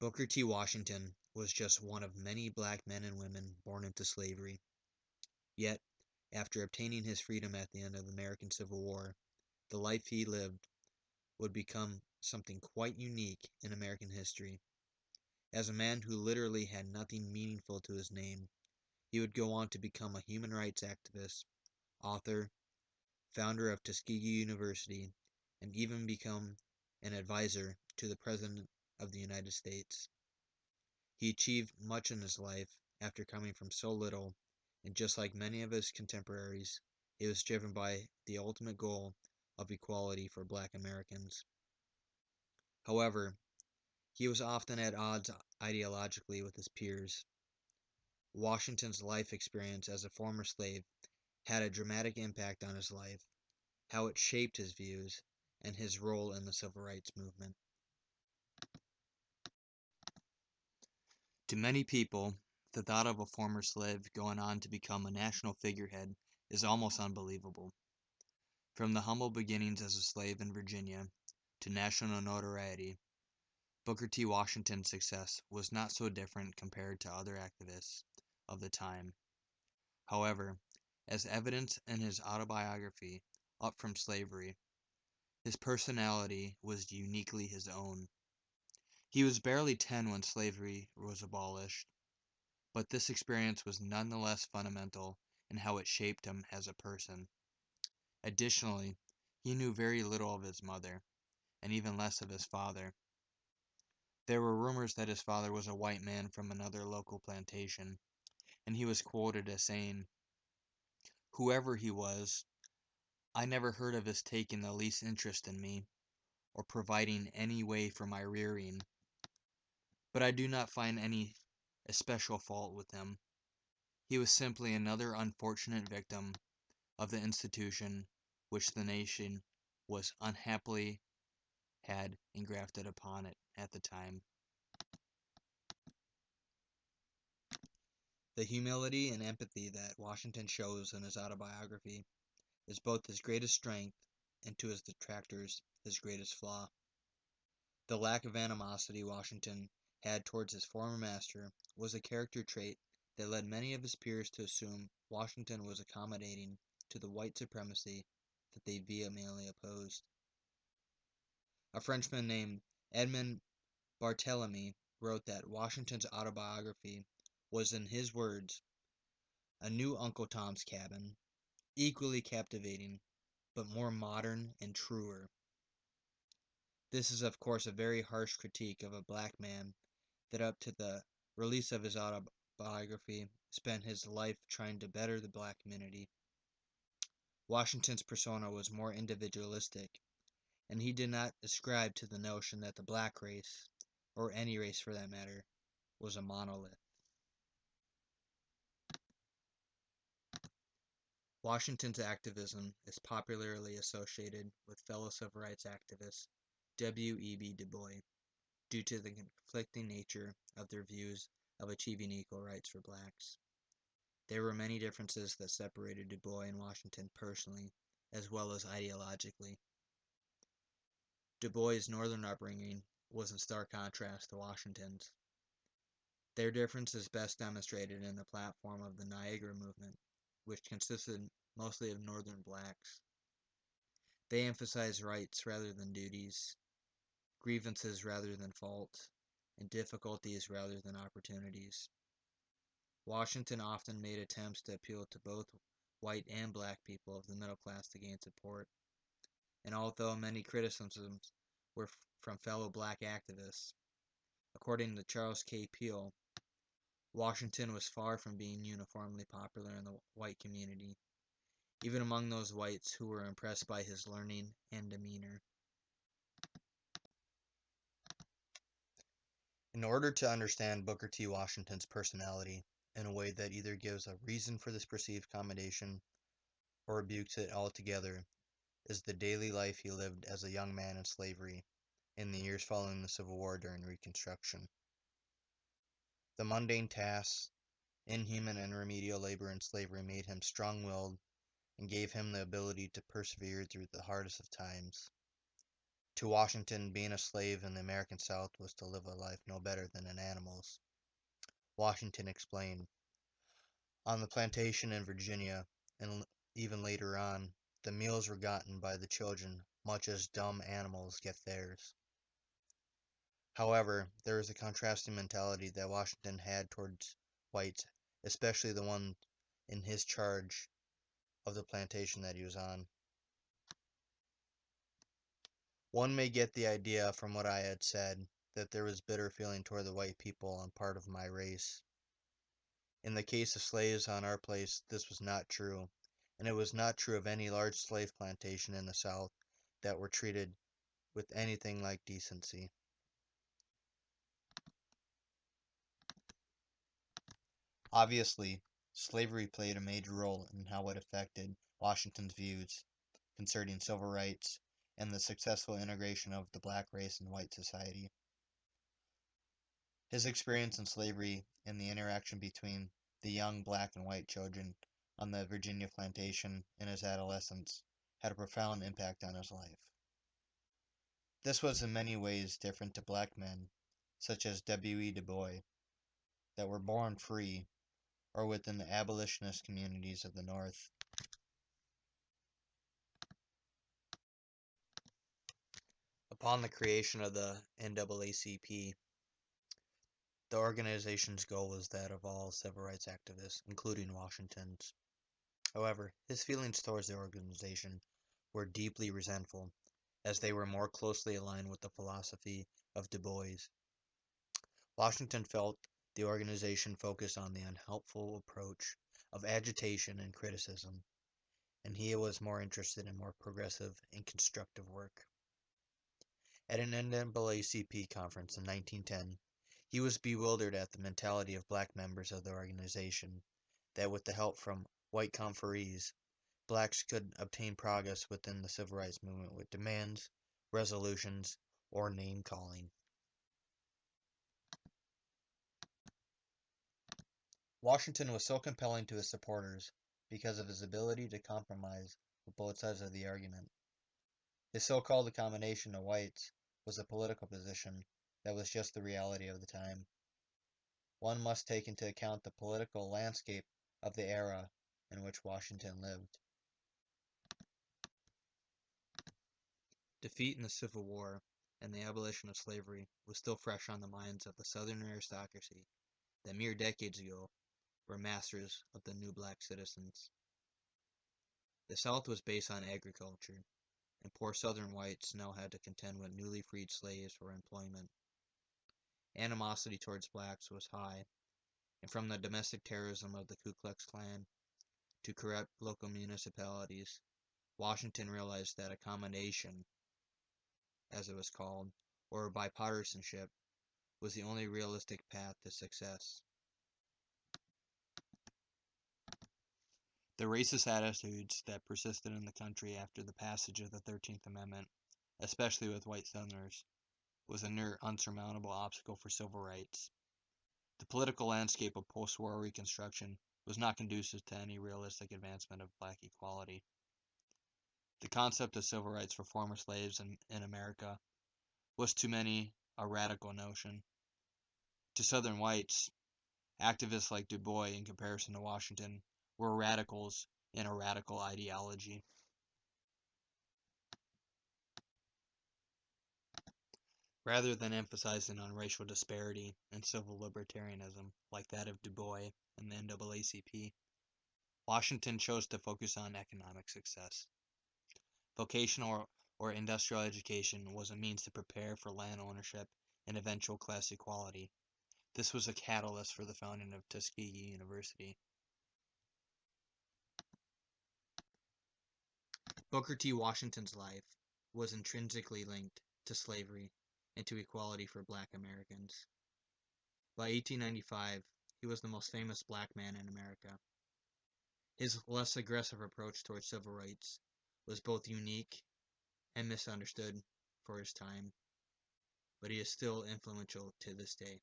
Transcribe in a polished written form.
Booker T. Washington was just one of many black men and women born into slavery. Yet, after obtaining his freedom at the end of the American Civil War, the life he lived would become something quite unique in American history. As a man who literally had nothing meaningful to his name, he would go on to become a human rights activist, author, founder of Tuskegee University, and even become an advisor to the President of the United States. He achieved much in his life after coming from so little, and just like many of his contemporaries, he was driven by the ultimate goal of equality for black Americans. However, he was often at odds ideologically with his peers. Washington's life experience as a former slave had a dramatic impact on his life, how it shaped his views, and his role in the civil rights movement. To many people, the thought of a former slave going on to become a national figurehead is almost unbelievable. From the humble beginnings as a slave in Virginia to national notoriety, Booker T. Washington's success was not so different compared to other activists of the time. However, as evidenced in his autobiography, Up from Slavery, his personality was uniquely his own. He was barely 10 when slavery was abolished, but this experience was nonetheless fundamental in how it shaped him as a person. Additionally, he knew very little of his mother, and even less of his father. There were rumors that his father was a white man from another local plantation, and he was quoted as saying, "Whoever he was, I never heard of his taking the least interest in me, or providing any way for my rearing, but I do not find any especial fault with him. He was simply another unfortunate victim of the institution which the nation was unhappily had engrafted upon it at the time." The humility and empathy that Washington shows in his autobiography is both his greatest strength and to his detractors his greatest flaw. The lack of animosity Washington had towards his former master was a character trait that led many of his peers to assume Washington was accommodating to the white supremacy that they vehemently opposed. A Frenchman named Edmond Barthélemy wrote that Washington's autobiography was, in his words, a new Uncle Tom's Cabin, equally captivating, but more modern and truer. This is, of course, a very harsh critique of a black man that, up to the release of his autobiography, spent his life trying to better the black community. Washington's persona was more individualistic, and he did not ascribe to the notion that the black race, or any race for that matter, was a monolith. Washington's activism is popularly associated with fellow civil rights activist W. E. B. Du Bois due to the conflicting nature of their views of achieving equal rights for blacks. There were many differences that separated Du Bois and Washington personally, as well as ideologically. Du Bois' northern upbringing was in stark contrast to Washington's. Their difference is best demonstrated in the platform of the Niagara Movement, which consisted mostly of northern blacks. They emphasized rights rather than duties, grievances rather than faults, and difficulties rather than opportunities. Washington often made attempts to appeal to both white and black people of the middle class to gain support, and although many criticisms were from fellow black activists, according to Charles K. Peel, Washington was far from being uniformly popular in the white community, even among those whites who were impressed by his learning and demeanor. In order to understand Booker T. Washington's personality in a way that either gives a reason for this perceived commendation or rebukes it altogether, is the daily life he lived as a young man in slavery in the years following the Civil War during Reconstruction. The mundane tasks, inhuman and remedial labor in slavery made him strong-willed and gave him the ability to persevere through the hardest of times. To Washington, being a slave in the American South was to live a life no better than an animal's. Washington explained, on the plantation in Virginia, and even later on, the meals were gotten by the children much as dumb animals get theirs. However, there is a contrasting mentality that Washington had towards whites, especially the one in his charge of the plantation that he was on. One may get the idea from what I had said that there was bitter feeling toward the white people on part of my race. In the case of slaves on our place, this was not true, and it was not true of any large slave plantation in the South that were treated with anything like decency. Obviously, slavery played a major role in how it affected Washington's views concerning civil rights and the successful integration of the black race in white society. His experience in slavery and the interaction between the young black and white children on the Virginia plantation in his adolescence had a profound impact on his life. This was in many ways different to black men, such as W.E. Du Bois, that were born free or within the abolitionist communities of the North. Upon the creation of the NAACP, the organization's goal was that of all civil rights activists, including Washington's. However, his feelings towards the organization were deeply resentful, as they were more closely aligned with the philosophy of Du Bois. Washington felt the organization focused on the unhelpful approach of agitation and criticism, and he was more interested in more progressive and constructive work. At an NAACP conference in 1910, he was bewildered at the mentality of black members of the organization that with the help from white conferees, blacks could obtain progress within the civil rights movement with demands, resolutions, or name-calling. Washington was so compelling to his supporters because of his ability to compromise with both sides of the argument. His so-called accommodation to whites was a political position that was just the reality of the time. One must take into account the political landscape of the era in which Washington lived. Defeat in the Civil War and the abolition of slavery was still fresh on the minds of the Southern aristocracy that mere decades ago were masters of the new black citizens. The South was based on agriculture, and poor Southern whites now had to contend with newly freed slaves for employment. Animosity towards blacks was high, and from the domestic terrorism of the Ku Klux Klan to corrupt local municipalities, Washington realized that accommodation, as it was called, or bipartisanship, was the only realistic path to success. The racist attitudes that persisted in the country after the passage of the 13th Amendment, especially with white Southerners, was a near unsurmountable obstacle for civil rights. The political landscape of post-war Reconstruction was not conducive to any realistic advancement of black equality. The concept of civil rights for former slaves in America was to many a radical notion. To Southern whites, activists like Du Bois, in comparison to Washington, were radicals in a radical ideology. Rather than emphasizing on racial disparity and civil libertarianism like that of Du Bois and the NAACP, Washington chose to focus on economic success. Vocational or industrial education was a means to prepare for land ownership and eventual class equality. This was a catalyst for the founding of Tuskegee University. Booker T. Washington's life was intrinsically linked to slavery and to equality for black Americans. By 1895, he was the most famous black man in America. His less aggressive approach towards civil rights was both unique and misunderstood for his time, but he is still influential to this day.